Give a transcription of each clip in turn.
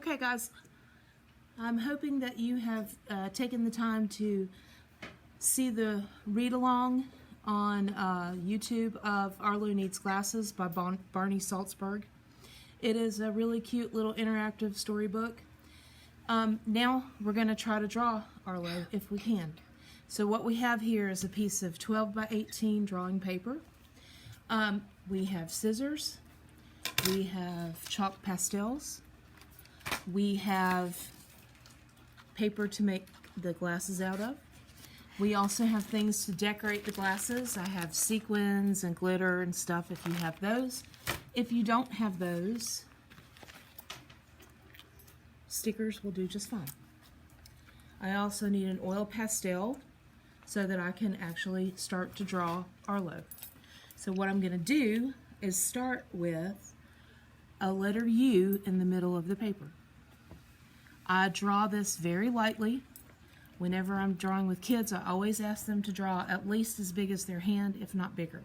Okay guys, I'm hoping that you have taken the time to see the read-along on YouTube of Arlo Needs Glasses by Barney Salzberg. It is a really cute little interactive storybook. Now we're going to try to draw Arlo if we can. So what we have here is a piece of 12 by 18 drawing paper. We have scissors, we have chalk pastels, we have paper to make the glasses out of. We also have things to decorate the glasses. I have sequins and glitter and stuff if you have those. If you don't have those, stickers will do just fine. I also need an oil pastel so that I can actually start to draw Arlo. So what I'm going to do is start with a letter U in the middle of the paper. I draw this very lightly. Whenever I'm drawing with kids, I always ask them to draw at least as big as their hand, if not bigger.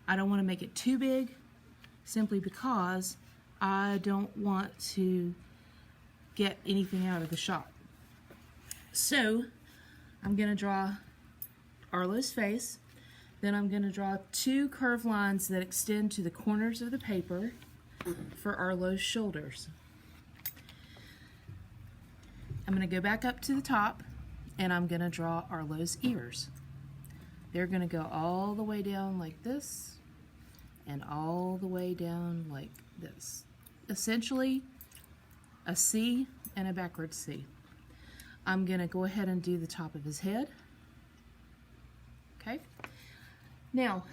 I don't want to make it too big, simply because I don't want to get anything out of the shot. So I'm going to draw Arlo's face. Then I'm going to draw two curved lines that extend to the corners of the paper for Arlo's shoulders. I'm going to go back up to the top and I'm going to draw Arlo's ears. They're going to go all the way down like this and all the way down like this. Essentially a C and a backwards C. I'm going to go ahead and do the top of his head. Okay. Now,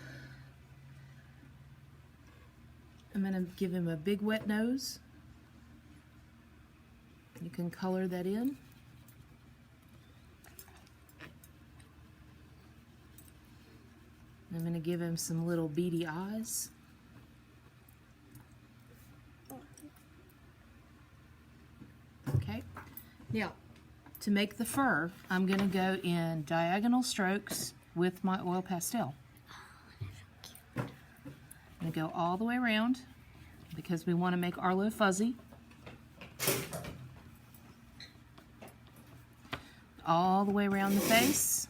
I'm going to give him a big wet nose. You can color that in. I'm going to give him some little beady eyes. Okay. Now, to make the fur, I'm going to go in diagonal strokes with my oil pastel. I'm going to go all the way around because we want to make Arlo fuzzy. All the way around the face.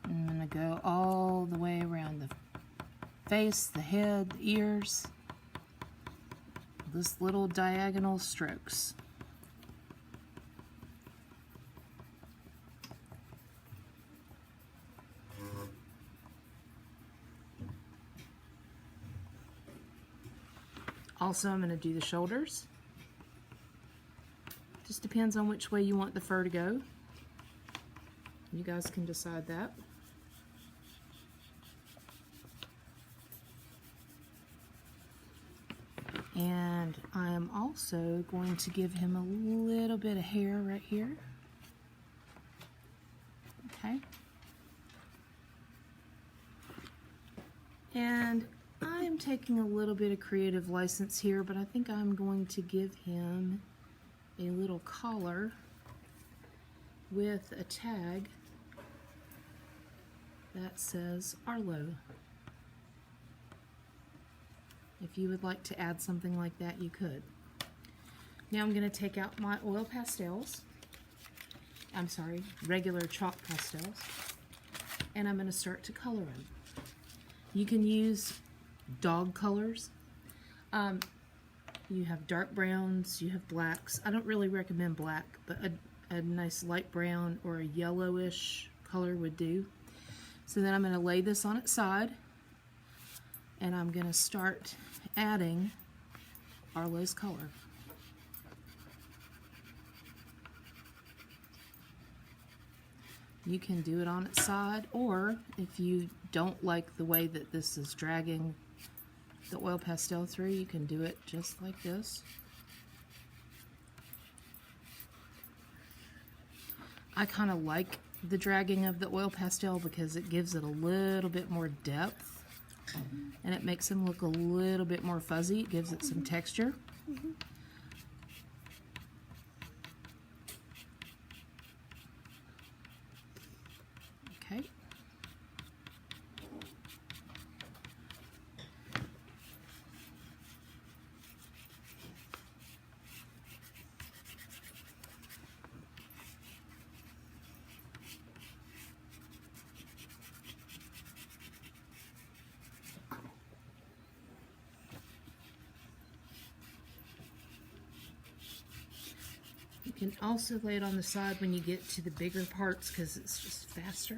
I'm going to go all the way around the face, the head, the ears. This little diagonal strokes. Also, I'm going to do the shoulders. Just depends on which way you want the fur to go. You guys can decide that. And I am also going to give him a little bit of hair right here. Okay. And I'm taking a little bit of creative license here, but I think I'm going to give him a little collar with a tag that says Arlo. If you would like to add something like that, you could. Now I'm going to take out my oil pastels. I'm sorry, regular chalk pastels. And I'm going to start to color them. You can use dog colors. You have dark browns, you have blacks. I don't really recommend black, but a nice light brown or a yellowish color would do. So then I'm going to lay this on its side, and I'm going to start adding Arlo's color. You can do it on its side, or if you don't like the way that this is dragging the oil pastel through, you can do it just like this. I kind of like the dragging of the oil pastel because it gives it a little bit more depth and it makes him look a little bit more fuzzy. It gives it some texture. Okay. You can also lay it on the side when you get to the bigger parts because it's just faster.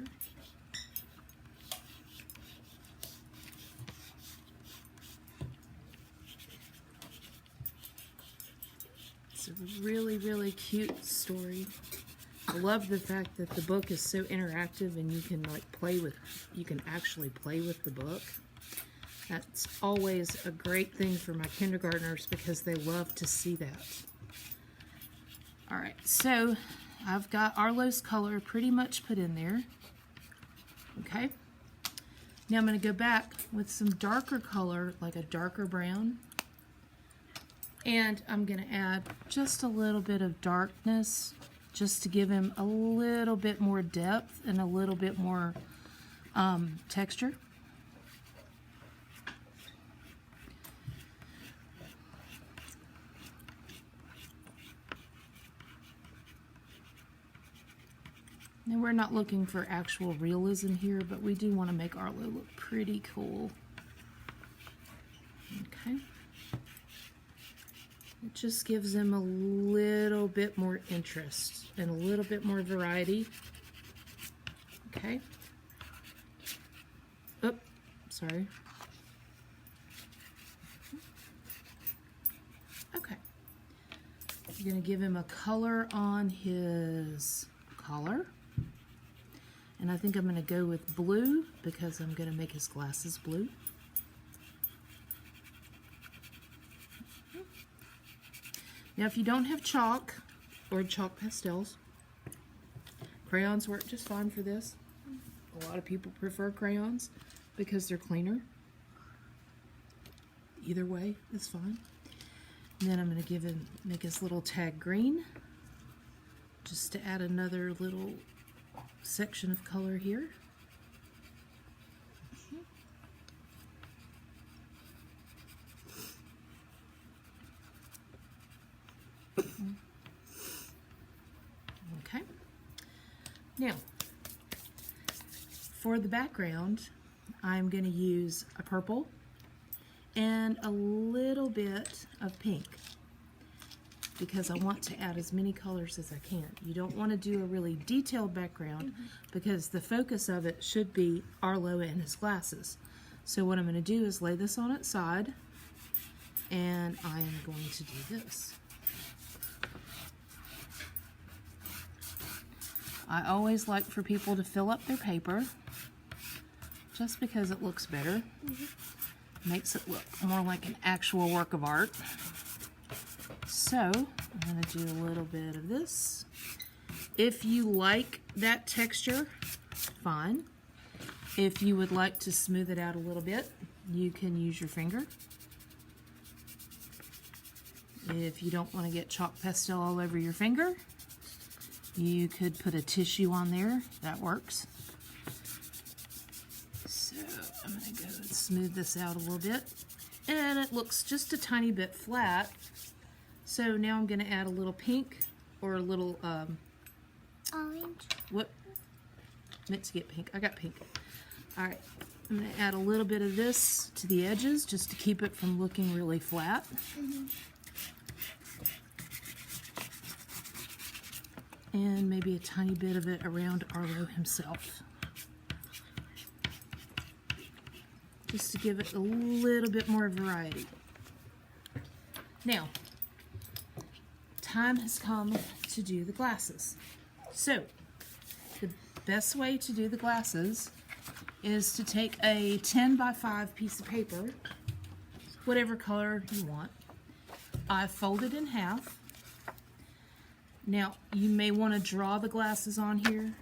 It's a really, really cute story. I love the fact that the book is so interactive and you can actually play with the book. That's always a great thing for my kindergartners because they love to see that. Alright, so I've got Arlo's color pretty much put in there. Okay. Now I'm going to go back with some darker color, like a darker brown. And I'm going to add just a little bit of darkness just to give him a little bit more depth and a little bit more texture. And we're not looking for actual realism here, but we do want to make Arlo look pretty cool. Okay. It just gives them a little bit more interest and a little bit more variety. Okay. Oh, sorry. Okay. I'm going to give him a color on his collar. And I think I'm going to go with blue because I'm going to make his glasses blue. Now, if you don't have chalk or chalk pastels, crayons work just fine for this. A lot of people prefer crayons because they're cleaner. Either way is fine. And then I'm going to make his little tag green, just to add another little section of color here. Okay. Now, for the background, I'm going to use a purple and a little bit of pink because I want to add as many colors as I can. You don't want to do a really detailed background because the focus of it should be Arlo and his glasses. So what I'm going to do is lay this on its side, and I am going to do this. I always like for people to fill up their paper just because it looks better. Makes it look more like an actual work of art. So I'm going to do a little bit of this. If you like that texture, fine. If you would like to smooth it out a little bit, you can use your finger. If you don't want to get chalk pastel all over your finger, you could put a tissue on there. That works. So I'm going to go and smooth this out a little bit. And it looks just a tiny bit flat. So now I'm going to add a little pink or a little orange. What? Meant to get pink. I got pink. All right. I'm going to add a little bit of this to the edges just to keep it from looking really flat. And maybe a tiny bit of it around Arlo himself. Just to give it a little bit more variety. Now, time has come to do the glasses. So, the best way to do the glasses is to take a 10 by 5 piece of paper, whatever color you want. I fold it in half. Now, you may want to draw the glasses on here.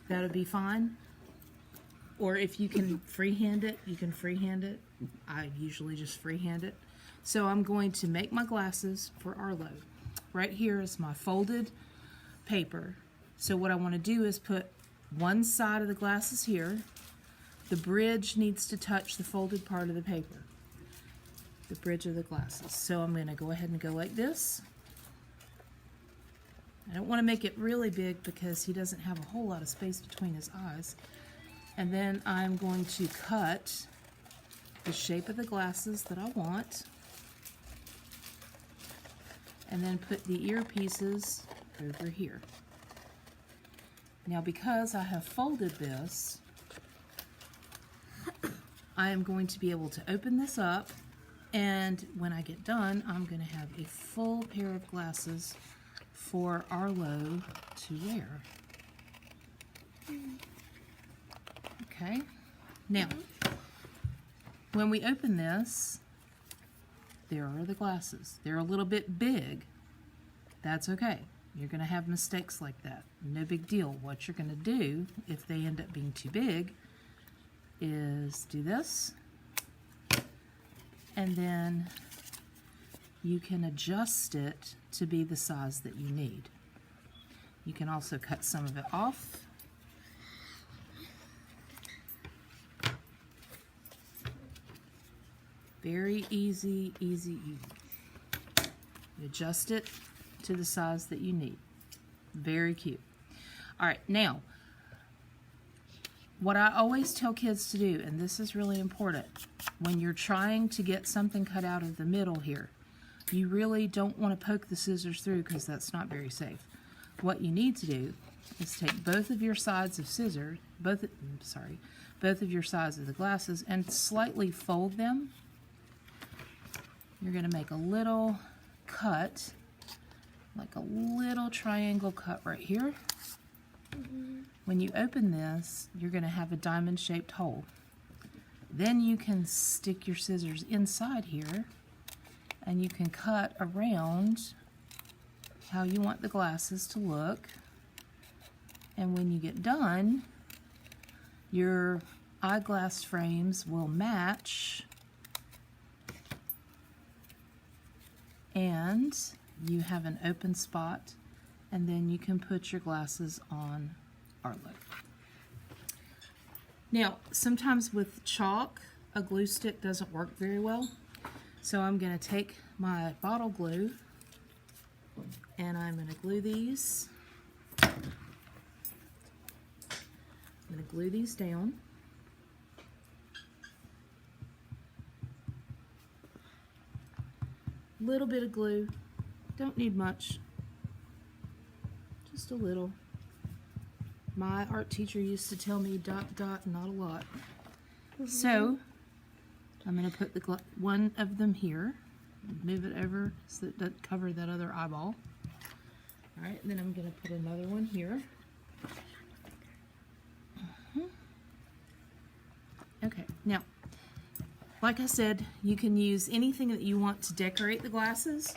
That would be fine. Or if you can freehand it, you can freehand it. I usually just freehand it. So I'm going to make my glasses for Arlo. Right here is my folded paper. So what I want to do is put one side of the glasses here. The bridge needs to touch the folded part of the paper. The bridge of the glasses. So I'm going to go ahead and go like this. I don't want to make it really big because he doesn't have a whole lot of space between his eyes. And then I'm going to cut the shape of the glasses that I want. And then put the earpieces over here. Now, because I have folded this, I am going to be able to open this up, and when I get done, I'm going to have a full pair of glasses for Arlo to wear. Okay, now, when we open this, there are the glasses. They're a little bit big. That's okay. You're going to have mistakes like that. No big deal. What you're going to do, if they end up being too big, is do this, and then you can adjust it to be the size that you need. You can also cut some of it off. Very easy, easy, easy. You adjust it to the size that you need. Very cute. All right, now, what I always tell kids to do, and this is really important, when you're trying to get something cut out of the middle here, you really don't want to poke the scissors through because that's not very safe. What you need to do is take both of your sides of scissors, both of your sides of the glasses, and slightly fold them. You're going to make a little cut, like a little triangle cut right here. When you open this, you're going to have a diamond-shaped hole. Then you can stick your scissors inside here, and you can cut around how you want the glasses to look. And when you get done, your eyeglass frames will match, and you have an open spot, and then you can put your glasses on Arlo. Now, sometimes with chalk, a glue stick doesn't work very well, so I'm going to take my bottle glue and I'm going to glue these. I'm going to glue these down. Little bit of glue, don't need much, just a little. My art teacher used to tell me dot dot, not a lot. So I'm going to put one of them here, move it over so that it doesn't cover that other eyeball. All right, and then I'm going to put another one here. Okay, now, like I said, you can use anything that you want to decorate the glasses.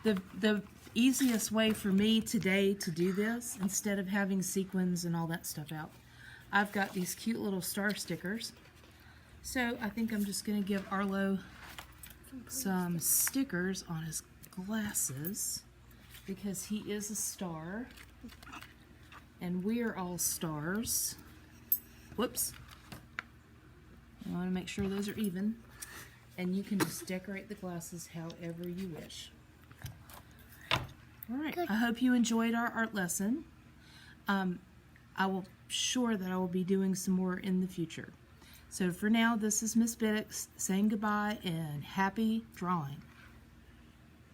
The easiest way for me today to do this, instead of having sequins and all that stuff out, I've got these cute little star stickers. So I think I'm just going to give Arlo some stickers on his glasses because he is a star and we're all stars. Whoops. I want to make sure those are even, and you can just decorate the glasses however you wish. All right, I hope you enjoyed our art lesson. I will sure that I will be doing some more in the future. So for now, this is Miss Biddix saying goodbye and happy drawing.